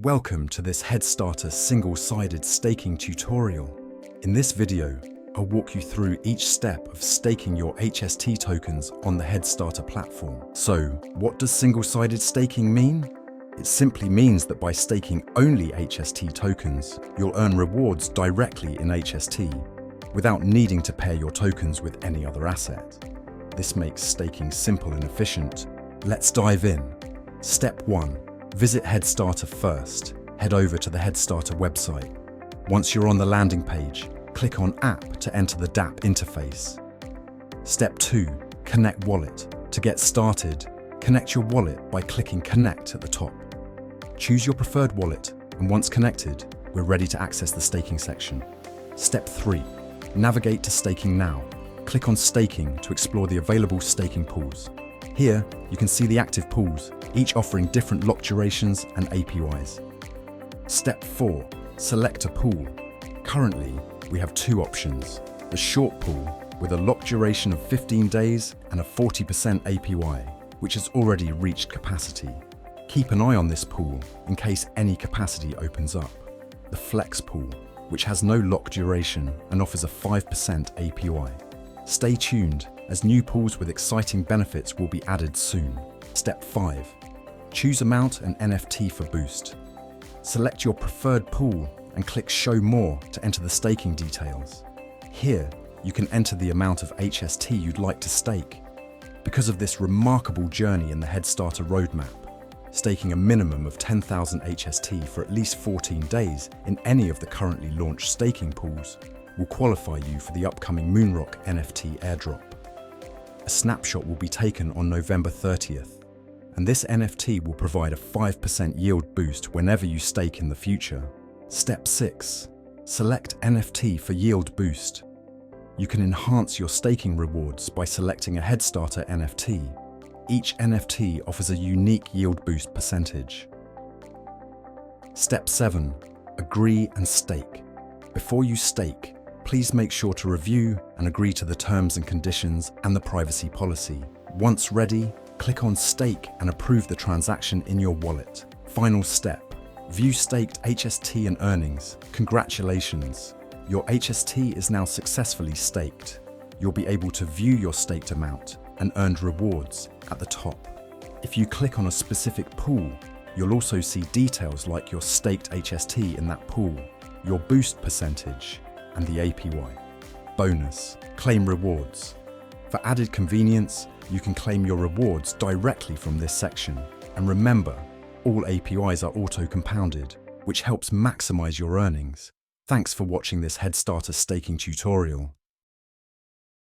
Welcome to this HeadStarter single-sided staking tutorial. In this video, I'll walk you through each step of staking your HST tokens on the HeadStarter platform. So, what does single-sided staking mean? It simply means that by staking only HST tokens, you'll earn rewards directly in HST, without needing to pair your tokens with any other asset. This makes staking simple and efficient. Let's dive in. Step 1. Visit HeadStarter first. Head over to the HeadStarter website. Once you're on the landing page, click on App to enter the dApp interface. Step 2. Connect wallet. To get started, connect your wallet by clicking Connect at the top. Choose your preferred wallet, and once connected, we're ready to access the staking section. Step 3. Navigate to Staking Now. Click on Staking to explore the available staking pools. Here, you can see the active pools, each offering different lock durations and APYs. Step 4. Select a pool. Currently, we have two options. The short pool, with a lock duration of 15 days and a 40% APY, which has already reached capacity. Keep an eye on this pool in case any capacity opens up. The flex pool, which has no lock duration and offers a 5% APY. Stay tuned, as new pools with exciting benefits will be added soon. Step 5. Choose Amount and NFT for boost. Select your preferred pool and click Show More to enter the staking details. Here, you can enter the amount of HST you'd like to stake. Because of this remarkable journey in the HeadStarter roadmap, staking a minimum of 10,000 HST for at least 14 days in any of the currently launched staking pools will qualify you for the upcoming MoonRock NFT airdrop. A snapshot will be taken on November 30th, and this NFT will provide a 5% yield boost whenever you stake in the future. Step 6. Select NFT for yield boost. You can enhance your staking rewards by selecting a HeadStarter NFT. Each NFT offers a unique yield boost percentage. Step 7. Agree and stake. Before you stake, please make sure to review and agree to the terms and conditions and the privacy policy. Once ready, click on Stake and approve the transaction in your wallet. Final step. View staked HST and earnings. Congratulations! Your HST is now successfully staked. You'll be able to view your staked amount and earned rewards at the top. If you click on a specific pool, you'll also see details like your staked HST in that pool, your boost percentage, and the APY. Bonus: claim rewards. For added convenience, you can claim your rewards directly from this section. And remember, all APYs are auto-compounded, which helps maximize your earnings. Thanks for watching this HeadStarter staking tutorial.